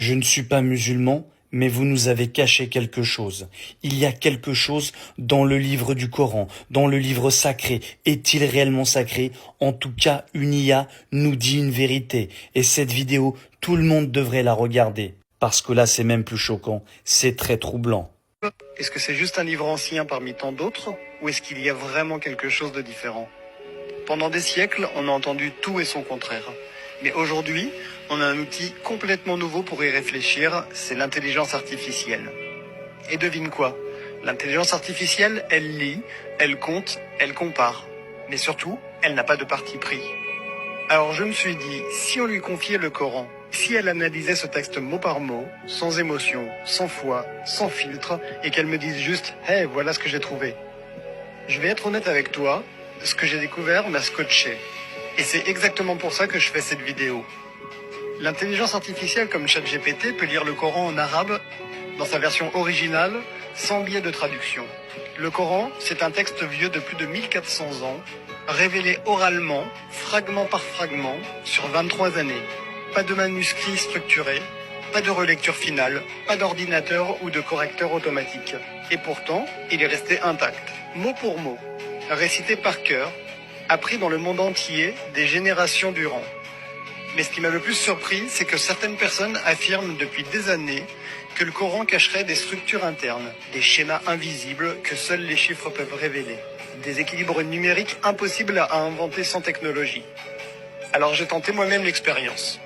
Je ne suis pas musulman, mais vous nous avez caché quelque chose. Il y a quelque chose dans le livre du Coran, dans le livre sacré. Est-il réellement sacré? En tout cas, une IA nous dit une vérité. Et cette vidéo, tout le monde devrait la regarder. Parce que là, c'est même plus choquant. C'est très troublant. Est-ce que c'est juste un livre ancien parmi tant d'autres, ou est-ce qu'il y a vraiment quelque chose de différent? Pendant des siècles, on a entendu tout et son contraire. Mais aujourd'hui, on a un outil complètement nouveau pour y réfléchir, c'est l'intelligence artificielle. Et devine quoi? L'intelligence artificielle, elle lit, elle compte, elle compare. Mais surtout, elle n'a pas de parti pris. Alors je me suis dit, si on lui confiait le Coran, si elle analysait ce texte mot par mot, sans émotion, sans foi, sans filtre, et qu'elle me dise juste « Hey, voilà ce que j'ai trouvé ». Je vais être honnête avec toi, ce que j'ai découvert m'a scotché. Et c'est exactement pour ça que je fais cette vidéo. L'intelligence artificielle comme ChatGPT peut lire le Coran en arabe, dans sa version originale, sans biais de traduction. Le Coran, c'est un texte vieux de plus de 1400 ans, révélé oralement, fragment par fragment, sur 23 années. Pas de manuscrit structuré, pas de relecture finale, pas d'ordinateur ou de correcteur automatique. Et pourtant, il est resté intact, mot pour mot, récité par cœur, appris dans le monde entier, des générations durant. Mais ce qui m'a le plus surpris, c'est que certaines personnes affirment depuis des années que le Coran cacherait des structures internes, des schémas invisibles que seuls les chiffres peuvent révéler, des équilibres numériques impossibles à inventer sans technologie. Alors j'ai tenté moi-même l'expérience.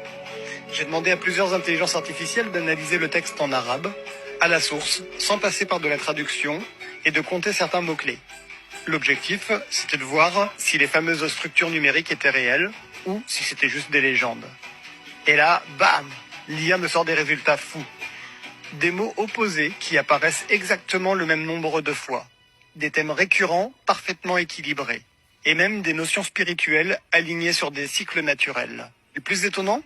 J'ai demandé à plusieurs intelligences artificielles d'analyser le texte en arabe, à la source, sans passer par de la traduction, et de compter certains mots-clés. L'objectif, c'était de voir si les fameuses structures numériques étaient réelles, ou si c'était juste des légendes. Et là, bam, l'IA me sort des résultats fous. Des mots opposés qui apparaissent exactement le même nombre de fois. Des thèmes récurrents, parfaitement équilibrés. Et même des notions spirituelles alignées sur des cycles naturels. Le plus étonnant,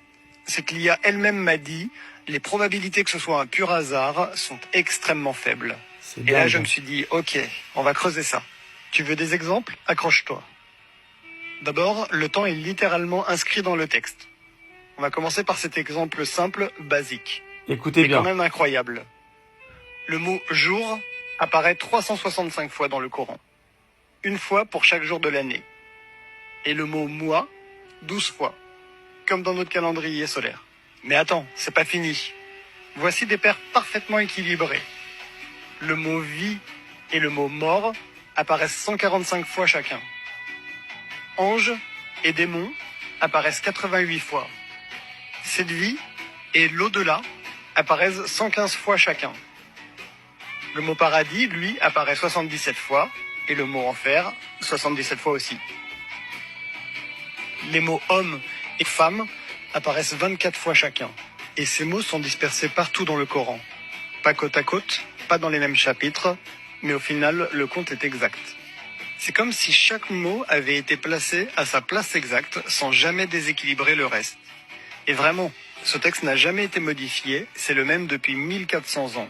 c'est que l'IA elle-même m'a dit les probabilités que ce soit un pur hasard sont extrêmement faibles. Et là, je me suis dit, ok, on va creuser ça. Tu veux des exemples? Accroche-toi. D'abord, le temps est littéralement inscrit dans le texte. On va commencer par cet exemple simple, basique. Écoutez Mais bien. quand même incroyable. Le mot « jour » apparaît 365 fois dans le Coran. Une fois pour chaque jour de l'année. Et le mot « mois » 12 fois. Comme dans notre calendrier solaire. Mais attends, c'est pas fini. Voici des paires parfaitement équilibrées. Le mot « vie » et le mot « mort » apparaissent 145 fois chacun. Ange et démon apparaissent 88 fois. Cette vie et l'au-delà apparaissent 115 fois chacun. Le mot paradis, lui, apparaît 77 fois, et le mot enfer, 77 fois aussi. Les mots homme et femme apparaissent 24 fois chacun, et ces mots sont dispersés partout dans le Coran. Pas côte à côte, pas dans les mêmes chapitres, mais au final, le compte est exact. C'est comme si chaque mot avait été placé à sa place exacte sans jamais déséquilibrer le reste. Et vraiment, ce texte n'a jamais été modifié, c'est le même depuis 1400 ans.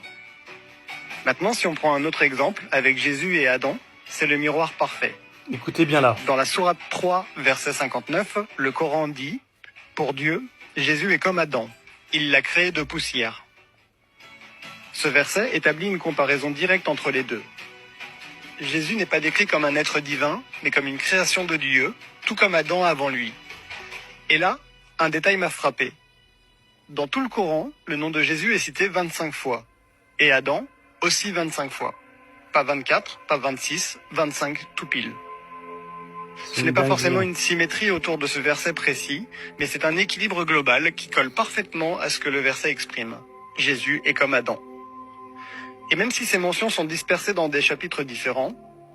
Maintenant, si on prend un autre exemple, avec Jésus et Adam, c'est le miroir parfait. Écoutez bien là. Dans la sourate 3, verset 59, le Coran dit « Pour Dieu, Jésus est comme Adam, il l'a créé de poussière ». Ce verset établit une comparaison directe entre les deux. Jésus n'est pas décrit comme un être divin, mais comme une création de Dieu, tout comme Adam avant lui. Et là, un détail m'a frappé. Dans tout le Coran, le nom de Jésus est cité 25 fois. Et Adam, aussi 25 fois. Pas 24, pas 26, 25 tout pile. Ce n'est pas forcément une symétrie autour de ce verset précis, mais c'est un équilibre global qui colle parfaitement à ce que le verset exprime. Jésus est comme Adam. Et même si ces mentions sont dispersées dans des chapitres différents,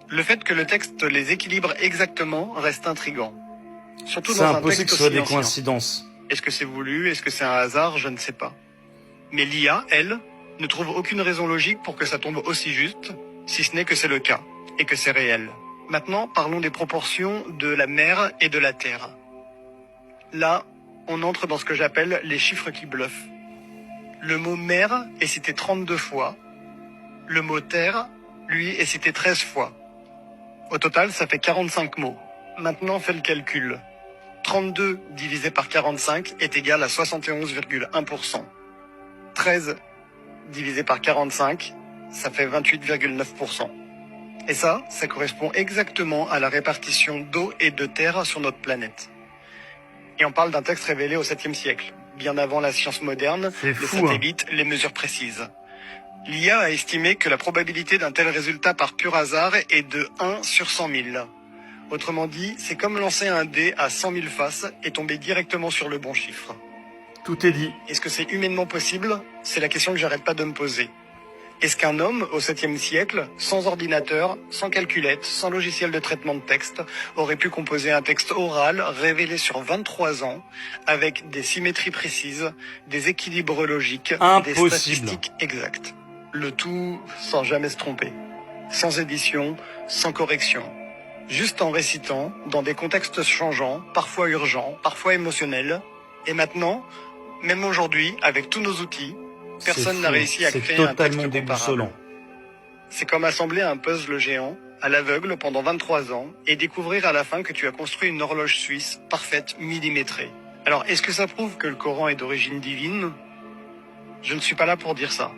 le fait que le texte les équilibre exactement reste intriguant. Surtout dans un texte que ce soit aussi des ancien. coïncidences. Est-ce que c'est voulu? Est-ce que c'est un hasard? Je ne sais pas. Mais l'IA, elle, ne trouve aucune raison logique pour que ça tombe aussi juste, si ce n'est que c'est le cas, et que c'est réel. Maintenant, parlons des proportions de la mer et de la terre. Là, on entre dans ce que j'appelle les chiffres qui bluffent. Le mot mer est cité 32 fois. Le mot terre, lui, est cité 13 fois. Au total, ça fait 45 mots. Maintenant, fais le calcul. 32 divisé par 45 est égal à 71,1%. 13 divisé par 45, ça fait 28,9%. Et ça correspond exactement à la répartition d'eau et de terre sur notre planète. Et on parle d'un texte révélé au 7e siècle, bien avant la science moderne, les satellites, les mesures précises. L'IA a estimé que la probabilité d'un tel résultat par pur hasard est de 1 sur 100 000. Autrement dit, c'est comme lancer un dé à 100 000 faces et tomber directement sur le bon chiffre. Tout est dit. Est-ce que c'est humainement possible? C'est la question que j'arrête pas de me poser. Est-ce qu'un homme, au 7e siècle, sans ordinateur, sans calculette, sans logiciel de traitement de texte, aurait pu composer un texte oral révélé sur 23 ans, avec des symétries précises, des équilibres logiques, des statistiques exactes? Le tout sans jamais se tromper. Sans édition, sans correction. Juste en récitant, dans des contextes changeants, parfois urgents, parfois émotionnels. Et maintenant, même aujourd'hui, avec tous nos outils, personne n'a réussi à créer un texte comparable. C'est comme assembler un puzzle géant, à l'aveugle, pendant 23 ans, et découvrir à la fin que tu as construit une horloge suisse, parfaite, millimétrée. Alors, est-ce que ça prouve que le Coran est d'origine divine? Je ne suis pas là pour dire ça.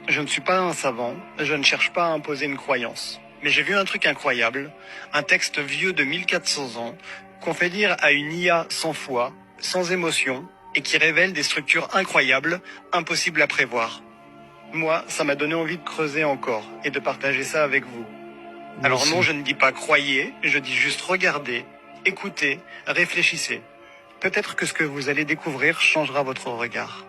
Je ne suis pas un savant, je ne cherche pas à imposer une croyance. Mais j'ai vu un truc incroyable, un texte vieux de 1400 ans, qu'on fait lire à une IA sans foi, sans émotion, et qui révèle des structures incroyables, impossibles à prévoir. Moi, ça m'a donné envie de creuser encore, et de partager ça avec vous. Alors non, je ne dis pas croyez, je dis juste regardez, écoutez, réfléchissez. Peut-être que ce que vous allez découvrir changera votre regard.